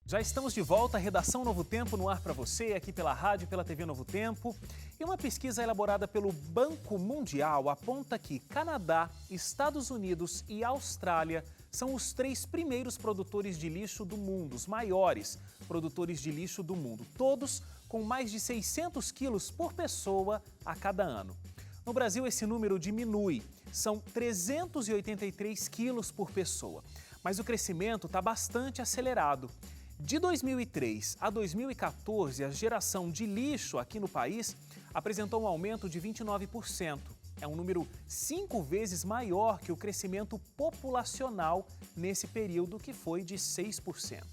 Já estamos de volta, a Redação Novo Tempo no ar para você, aqui pela rádio e pela TV Novo Tempo. E uma pesquisa elaborada pelo Banco Mundial aponta que Canadá, Estados Unidos e Austrália são os 3 primeiros produtores de lixo do mundo, os maiores produtores de lixo do mundo, todos com mais de 600 quilos por pessoa a cada ano. No Brasil, esse número diminui, são 383 quilos por pessoa, mas o crescimento está bastante acelerado. De 2003 a 2014, a geração de lixo aqui no país apresentou um aumento de 29%. É um número 5 vezes maior que o crescimento populacional nesse período, que foi de 6%.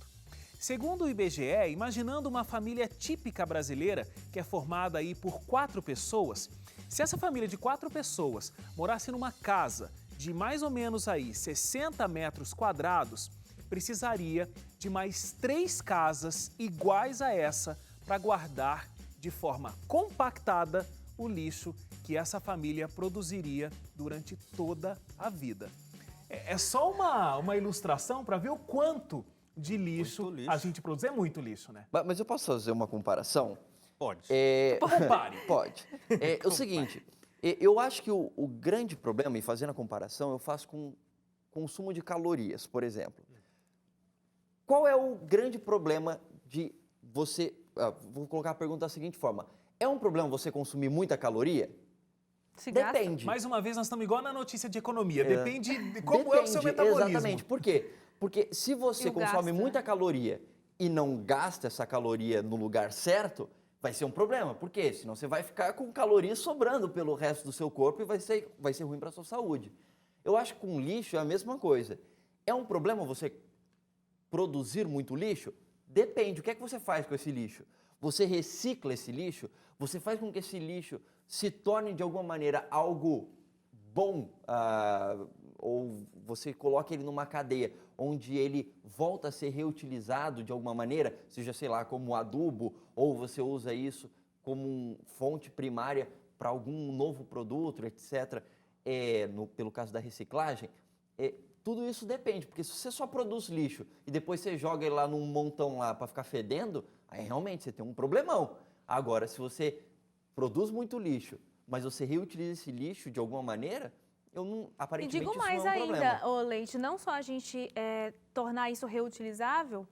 Segundo o IBGE, imaginando uma família típica brasileira, que é formada aí por 4 pessoas, se essa família de 4 pessoas morasse numa casa de mais ou menos aí 60 metros quadrados, precisaria de mais 3 casas iguais a essa para guardar de forma compactada o lixo que essa família produziria durante toda a vida. É só uma ilustração para ver o quanto de lixo a gente produz. É muito lixo, né? Mas eu posso fazer uma comparação? Pode. Compare. Pode. É o seguinte, eu acho que o grande problema, e fazendo a comparação, eu faço com consumo de calorias, por exemplo. Qual é o grande problema de você... vou colocar a pergunta da seguinte forma. É um problema você consumir muita caloria? Depende. Mais uma vez, nós estamos igual na notícia de economia. Depende de como é o seu metabolismo. Exatamente. Por quê? Porque se você consome muita caloria e não gasta essa caloria no lugar certo, vai ser um problema. Por quê? Senão você vai ficar com calorias sobrando pelo resto do seu corpo e vai ser ruim para a sua saúde. Eu acho que com lixo é a mesma coisa. É um problema você produzir muito lixo? Depende. O que é que você faz com esse lixo? Você recicla esse lixo? Você faz com que esse lixo se torne de alguma maneira algo bom? Ou você coloca ele numa cadeia onde ele volta a ser reutilizado de alguma maneira, seja, sei lá, como adubo, ou você usa isso como fonte primária para algum novo produto, etc., pelo caso da reciclagem, tudo isso depende, porque se você só produz lixo e depois você joga ele lá num montão lá para ficar fedendo, aí realmente você tem um problemão. Agora, se você produz muito lixo, mas você reutiliza esse lixo de alguma maneira, aparentemente isso não é um problema. E digo mais ainda, ô Leite, não só a gente tornar isso reutilizável,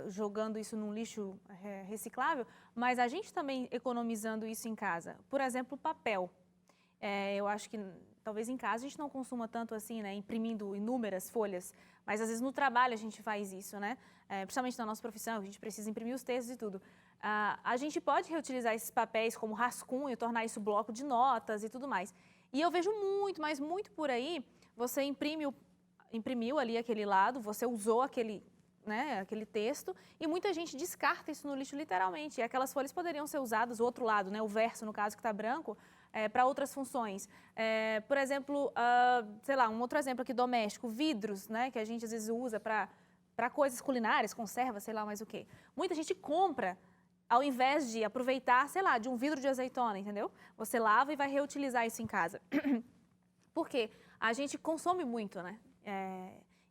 jogando isso num lixo reciclável, mas a gente também economizando isso em casa. Por exemplo, papel. Eu acho que talvez em casa a gente não consuma tanto assim, né, imprimindo inúmeras folhas, mas às vezes no trabalho a gente faz isso, né, principalmente na nossa profissão, a gente precisa imprimir os textos e tudo. A gente pode reutilizar esses papéis como rascunho, tornar isso bloco de notas e tudo mais. E eu vejo muito, mas muito por aí, você imprimiu ali aquele lado, você usou aquele texto, e muita gente descarta isso no lixo literalmente. E aquelas folhas poderiam ser usadas, o outro lado, né, o verso, no caso, que está branco, para outras funções. Por exemplo, sei lá, um outro exemplo aqui doméstico, vidros, né, que a gente às vezes usa para coisas culinárias, conserva, sei lá mais o quê. Muita gente compra, ao invés de aproveitar, sei lá, de um vidro de azeitona, entendeu? Você lava e vai reutilizar isso em casa. Por quê? A gente consome muito, né?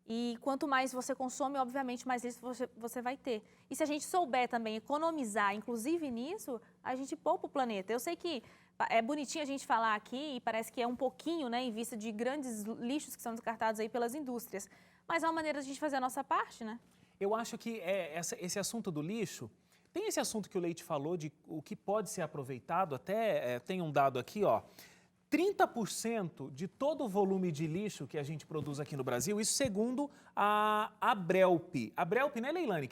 E quanto mais você consome, obviamente, mais lixo você vai ter. E se a gente souber também economizar, inclusive nisso, a gente poupa o planeta. Eu sei que é bonitinho a gente falar aqui e parece que é um pouquinho, né, em vista de grandes lixos que são descartados aí pelas indústrias. Mas é uma maneira de a gente fazer a nossa parte, né? Eu acho que esse assunto do lixo, tem esse assunto que o Leite falou de o que pode ser aproveitado, até tem um dado aqui, ó. 30% de todo o volume de lixo que a gente produz aqui no Brasil, isso segundo a Abrelp. Abrelp, né, Leilane?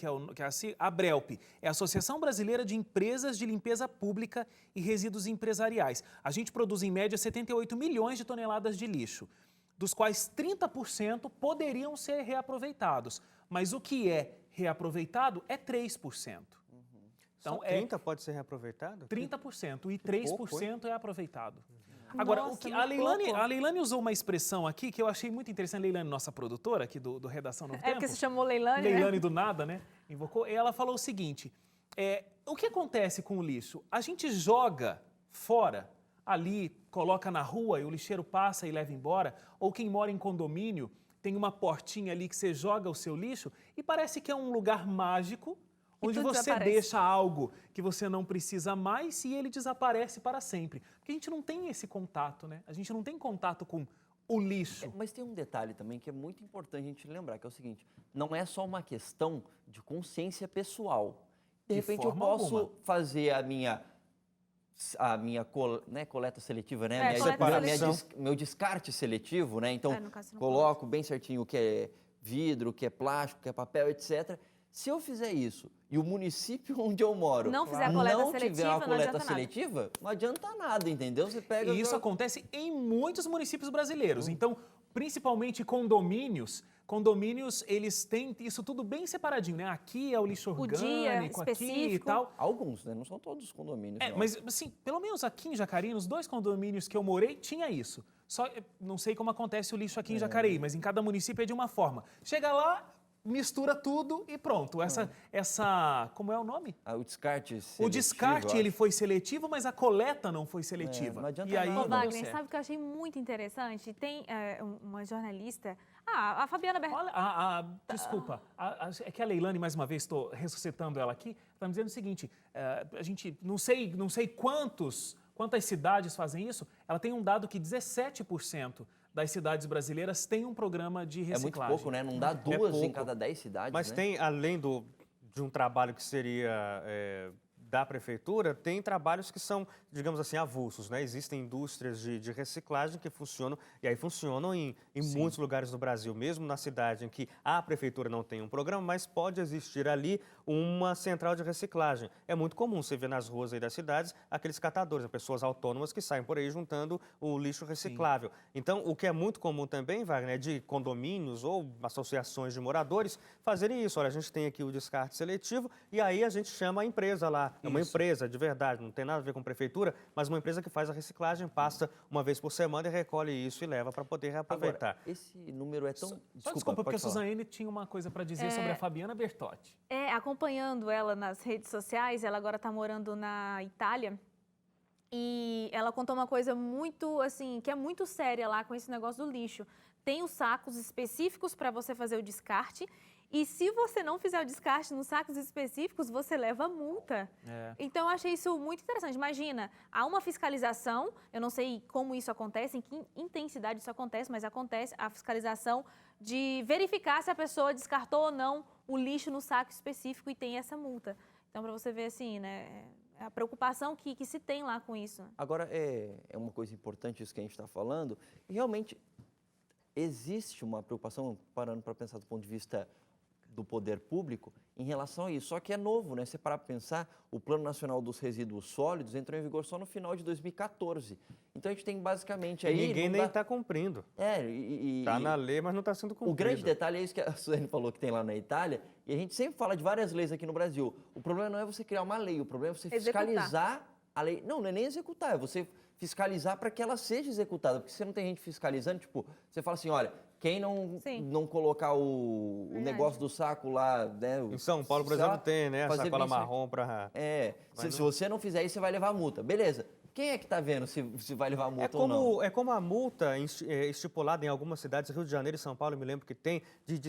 A Abrelp é a Associação Brasileira de Empresas de Limpeza Pública e Resíduos Empresariais. A gente produz, em média, 78 milhões de toneladas de lixo, dos quais 30% poderiam ser reaproveitados. Mas o que é reaproveitado é 3%. Então, 30% pode ser reaproveitado? 30% e 3% é aproveitado. Agora, Nossa, a Leilane usou uma expressão aqui que eu achei muito interessante. Leilane, nossa produtora aqui do Redação Novo Tempo. Porque se chamou Leilane, Leilane, né? Do nada, né? Invocou. E ela falou o seguinte, o que acontece com o lixo? A gente joga fora, ali, coloca na rua e o lixeiro passa e leva embora, ou quem mora em condomínio tem uma portinha ali que você joga o seu lixo e parece que é um lugar mágico onde você deixa algo que você não precisa mais e ele desaparece para sempre. Porque a gente não tem esse contato, né? A gente não tem contato com o lixo. Mas tem um detalhe também que é muito importante a gente lembrar, que é o seguinte, não é só uma questão de consciência pessoal. De repente eu posso fazer a minha coleta seletiva, né? Meu descarte seletivo, né? Então, coloco bem certinho o que é vidro, o que é plástico, o que é papel, etc. Se eu fizer isso e o município onde eu moro não tiver uma coleta seletiva, não adianta nada, entendeu? Você pega... E isso acontece em muitos municípios brasileiros. Então, principalmente condomínios, eles têm isso tudo bem separadinho, né? Aqui é o lixo orgânico, aqui e tal. Alguns, né? Não são todos os condomínios. Mas, assim, pelo menos aqui em Jacareí, nos 2 condomínios que eu morei, tinha isso. Só, não sei como acontece o lixo aqui em Jacareí, mas em cada município é de uma forma. Chega lá, mistura tudo e pronto. Como é o nome? O descarte seletivo. O descarte, ele foi seletivo, mas a coleta não foi seletiva. Não adianta e aí, nada. Wagner, sabe o que eu achei muito interessante? Tem uma jornalista, a Fabiana Bertolli. Olha, desculpa, é que a Leilane, mais uma vez, estou ressuscitando ela aqui, está me dizendo o seguinte, a gente, não sei quantas cidades fazem isso, ela tem um dado que 17% das cidades brasileiras têm um programa de reciclagem. É muito pouco, né? Não dá 2 em cada 10 cidades, Mas né? tem, além de um trabalho que seria da prefeitura, tem trabalhos que são, digamos assim, avulsos, né? Existem indústrias de reciclagem que funcionam, e aí funcionam em muitos lugares do Brasil, mesmo na cidade em que a prefeitura não tem um programa, mas pode existir ali uma central de reciclagem. É muito comum você ver nas ruas aí das cidades aqueles catadores, pessoas autônomas que saem por aí juntando o lixo reciclável. Sim. Então, o que é muito comum também, Wagner, é de condomínios ou associações de moradores fazerem isso. Olha, a gente tem aqui o descarte seletivo e aí a gente chama a empresa lá. É uma empresa, de verdade, não tem nada a ver com prefeitura, mas uma empresa que faz a reciclagem, passa uma vez por semana e recolhe isso e leva para poder reaproveitar. Agora, esse número é tão... Desculpa, porque a Suzane tinha uma coisa para dizer sobre a Fabiana Bertotti. Acompanhando ela nas redes sociais, ela agora está morando na Itália, e ela contou uma coisa muito, assim, que é muito séria lá com esse negócio do lixo. Tem os sacos específicos para você fazer o descarte, e se você não fizer o descarte nos sacos específicos, você leva multa. Então, eu achei isso muito interessante. Imagina, há uma fiscalização, eu não sei como isso acontece, em que intensidade isso acontece, mas acontece a fiscalização de verificar se a pessoa descartou ou não o lixo no saco específico e tem essa multa. Então, para você ver assim, né, a preocupação que se tem lá com isso. Agora, é uma coisa importante isso que a gente está falando, e realmente existe uma preocupação, parando para pensar do ponto de vista do poder público, em relação a isso. Só que é novo, né? Se parar para pensar, o Plano Nacional dos Resíduos Sólidos entrou em vigor só no final de 2014. Então, a gente tem basicamente aí... E ninguém nem está cumprindo. Está na lei, mas não está sendo cumprido. O grande detalhe é isso que a Suzane falou que tem lá na Itália, e a gente sempre fala de várias leis aqui no Brasil. O problema não é você criar uma lei, o problema é você fiscalizar a lei. Não é nem executar, é você fiscalizar para que ela seja executada. Porque se você não tem gente fiscalizando, tipo, você fala assim, olha, quem não colocar o negócio do saco lá, né? Em São Paulo, por exemplo, tem, né? A sacola marrom para... Se você não fizer isso, você vai levar multa. Beleza. Quem é que está vendo se vai levar multa ou não? É como a multa estipulada em algumas cidades, Rio de Janeiro e São Paulo, eu me lembro que tem, de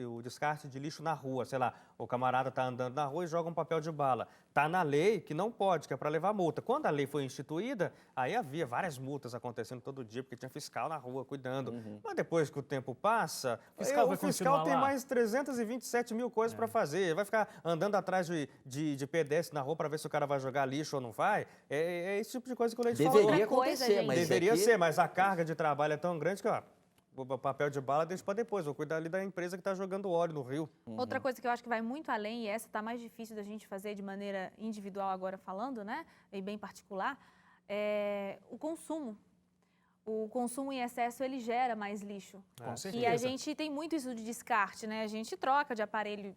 o descarte de lixo na rua. Sei lá, o camarada está andando na rua e joga um papel de bala. Está na lei que não pode, que é para levar multa. Quando a lei foi instituída, aí havia várias multas acontecendo todo dia, porque tinha fiscal na rua cuidando. Mas depois que o tempo passa, o fiscal tem mais 327 mil coisas para fazer. Vai ficar andando atrás de pedestre na rua para ver se o cara vai jogar lixo ou não vai. É esse tipo de coisa que o Leite falou. Deveria acontecer, mas deveria ser, mas a carga de trabalho é tão grande que, o papel de bala deixa para depois. Vou cuidar ali da empresa que está jogando óleo no rio. Outra coisa que eu acho que vai muito além, e essa está mais difícil da gente fazer de maneira individual agora falando, né, e bem particular, é o consumo. O consumo em excesso, ele gera mais lixo. Com certeza. E a gente tem muito isso de descarte, né? A gente troca de aparelho.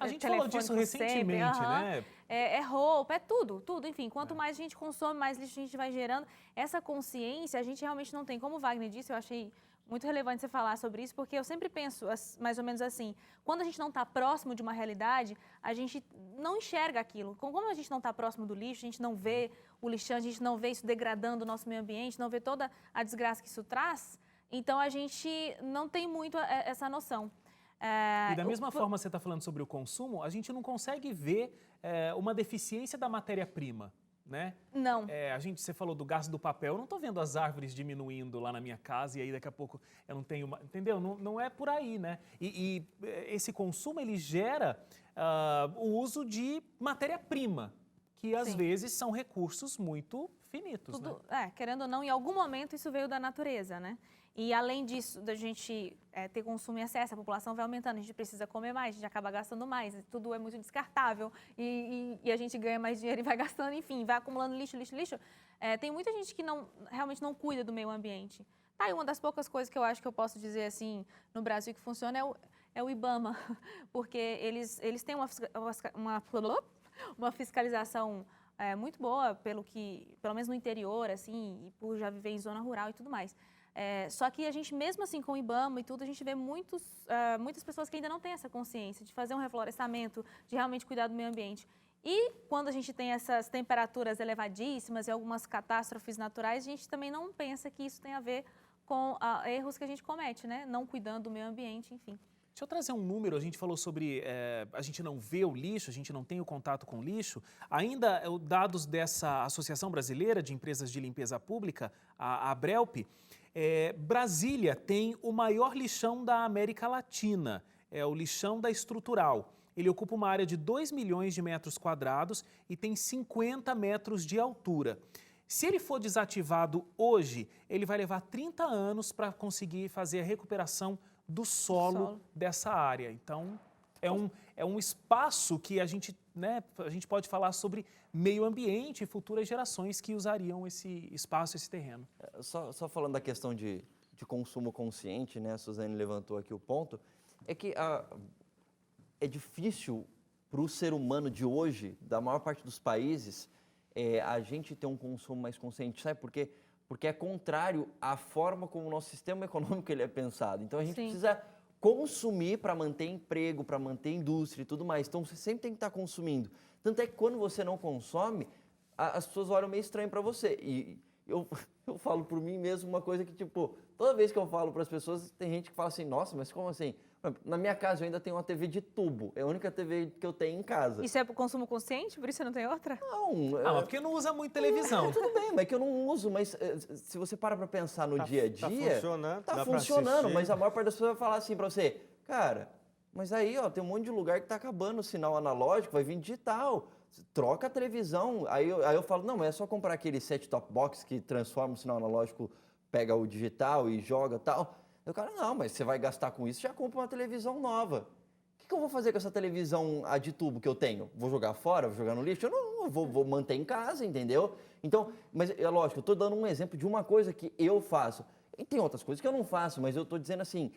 A gente falou disso recentemente, né? É roupa, é tudo. Enfim, quanto mais a gente consome, mais lixo a gente vai gerando. Essa consciência a gente realmente não tem. Como o Wagner disse, eu achei muito relevante você falar sobre isso, porque eu sempre penso mais ou menos assim, quando a gente não está próximo de uma realidade, a gente não enxerga aquilo. Como a gente não está próximo do lixo, a gente não vê o lixão, a gente não vê isso degradando o nosso meio ambiente, não vê toda a desgraça que isso traz, Então, a gente não tem muito essa noção. E da mesma forma você está falando sobre o consumo, a gente não consegue ver uma deficiência da matéria-prima, né? Não. Você falou do gasto do papel, eu não estou vendo as árvores diminuindo lá na minha casa e aí daqui a pouco eu não tenho... Entendeu? Não é por aí, né? E esse consumo, ele gera o uso de matéria-prima, que às vezes são recursos muito finitos, né? Querendo ou não, em algum momento isso veio da natureza, né? E além disso, da gente ter consumo em excesso, a população vai aumentando, a gente precisa comer mais, a gente acaba gastando mais, tudo é muito descartável e a gente ganha mais dinheiro e vai gastando, enfim, vai acumulando lixo. Tem muita gente que realmente não cuida do meio ambiente. Tá, e uma das poucas coisas que eu acho que eu posso dizer assim no Brasil que funciona é o IBAMA, porque eles têm uma fiscalização muito boa, pelo menos no interior, assim, e por já viver em zona rural e tudo mais. Só que a gente, mesmo assim, com o IBAMA e tudo, a gente vê muitas pessoas que ainda não têm essa consciência de fazer um reflorestamento, de realmente cuidar do meio ambiente. E quando a gente tem essas temperaturas elevadíssimas e algumas catástrofes naturais, a gente também não pensa que isso tem a ver com erros que a gente comete, né? Não cuidando do meio ambiente, enfim. Deixa eu trazer um número, a gente falou sobre a gente não vê o lixo, a gente não tem o contato com o lixo. Ainda dados dessa Associação Brasileira de Empresas de Limpeza Pública, a ABRELP, Brasília tem o maior lixão da América Latina, é o lixão da Estrutural. Ele ocupa uma área de 2 milhões de metros quadrados e tem 50 metros de altura. Se ele for desativado hoje, ele vai levar 30 anos para conseguir fazer a recuperação do solo dessa área. Então, é um espaço que a gente pode falar sobre meio ambiente e futuras gerações que usariam esse espaço, esse terreno. Só falando da questão de consumo consciente, né? A Suzane levantou aqui o ponto, é que é difícil para o ser humano de hoje, da maior parte dos países, a gente ter um consumo mais consciente. Sabe por quê? Porque é contrário à forma como o nosso sistema econômico ele é pensado. Então, a gente precisa consumir para manter emprego, para manter indústria e tudo mais. Então, você sempre tem que estar consumindo. Tanto é que quando você não consome, as pessoas olham meio estranho para você. E eu falo por mim mesmo uma coisa que, tipo, toda vez que eu falo para as pessoas, tem gente que fala assim, nossa, mas como assim? Na minha casa eu ainda tenho uma TV de tubo, é a única TV que eu tenho em casa. Isso é para o consumo consciente? Por isso você não tem outra? Não. Porque não usa muito televisão. Tudo bem, mas é que eu não uso, mas se você para pensar no dia a dia... Tá funcionando, mas a maior parte das pessoas vai falar assim para você, cara, mas aí ó, tem um monte de lugar que tá acabando o sinal analógico, vai vir digital, troca a televisão. Aí eu falo, não, mas é só comprar aquele set-top box que transforma o sinal analógico, pega o digital e joga e tal. O cara, não, mas você vai gastar com isso, já compra uma televisão nova. O que eu vou fazer com essa televisão de tubo que eu tenho? Vou jogar fora? Vou jogar no lixo? Eu não vou manter em casa, entendeu? Então, mas é lógico, eu estou dando um exemplo de uma coisa que eu faço. E tem outras coisas que eu não faço, mas eu estou dizendo assim,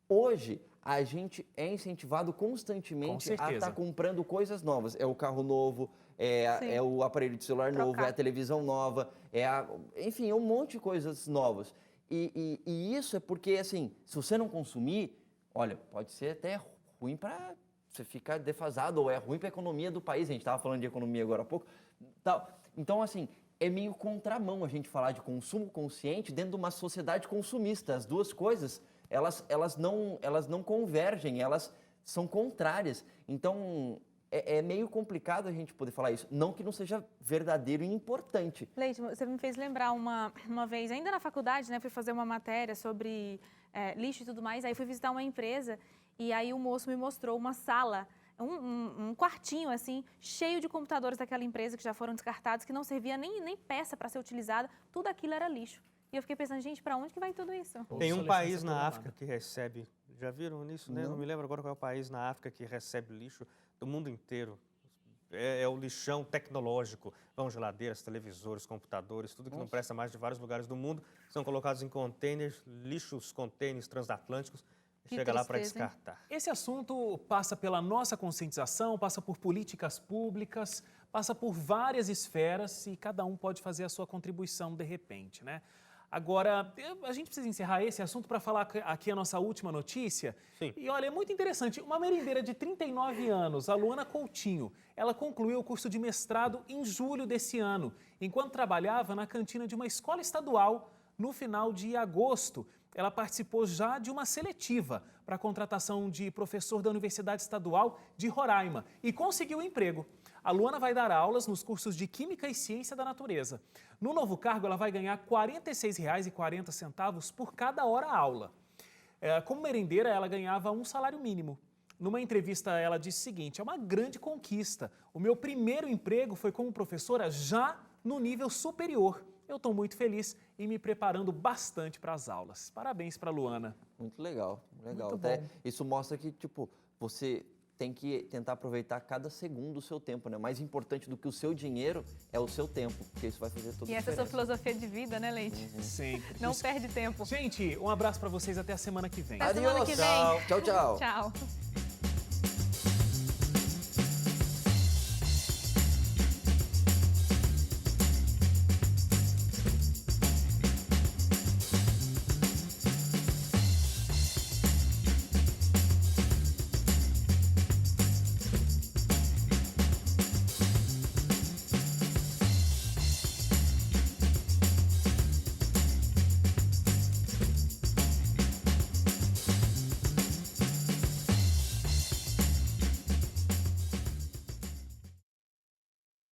hoje a gente é incentivado constantemente a estar comprando coisas novas. É o carro novo, é o aparelho de celular novo, é a televisão nova, enfim, é um monte de coisas novas. E isso é porque, assim, se você não consumir, olha, pode ser até ruim para você ficar defasado, ou é ruim para a economia do país. A gente estava falando de economia agora há pouco. Então, assim, é meio contramão a gente falar de consumo consciente dentro de uma sociedade consumista. As duas coisas, elas não convergem, elas são contrárias. Então, é meio complicado a gente poder falar isso. Não que não seja verdadeiro e importante. Leite, você me fez lembrar uma vez, ainda na faculdade, né, fui fazer uma matéria sobre lixo e tudo mais, aí fui visitar uma empresa e aí o moço me mostrou uma sala, um quartinho assim, cheio de computadores daquela empresa que já foram descartados, que não servia nem peça para ser utilizada, tudo aquilo era lixo. E eu fiquei pensando, gente, para onde que vai tudo isso? Tem um país na África que recebe, já viram nisso, né? Não me lembro agora qual é o país na África que recebe lixo do mundo inteiro. É o lixão tecnológico. Vão geladeiras, televisores, computadores, tudo que não presta mais de vários lugares do mundo. São colocados em containers, containers transatlânticos, e chega lá para descartar. Esse assunto passa pela nossa conscientização, passa por políticas públicas, passa por várias esferas e cada um pode fazer a sua contribuição de repente, né? Agora, a gente precisa encerrar esse assunto para falar aqui a nossa última notícia. Sim. E olha, é muito interessante. Uma merendeira de 39 anos, a Luana Coutinho, ela concluiu o curso de mestrado em julho desse ano, enquanto trabalhava na cantina de uma escola estadual no final de agosto. ela participou já de uma seletiva para a contratação de professor da Universidade Estadual de Roraima e conseguiu um emprego. A Luana vai dar aulas nos cursos de Química e Ciência da Natureza. No novo cargo, ela vai ganhar R$ 46,40 por cada hora aula. Como merendeira, ela ganhava um salário mínimo. Numa entrevista, ela disse o seguinte: é uma grande conquista. O meu primeiro emprego foi como professora já no nível superior. Eu estou muito feliz e me preparando bastante para as aulas. Parabéns para a Luana. Muito legal, legal. Muito Até bom. isso mostra que, tipo, você tem que tentar aproveitar cada segundo do seu tempo, né? Mais importante do que o seu dinheiro é o seu tempo, porque isso vai fazer toda a E essa é a diferença. sua filosofia de vida, né, Leite? Sempre. Não perde tempo. Gente, um abraço para vocês até a semana que vem. Até semana que vem. Tchau, tchau. Tchau.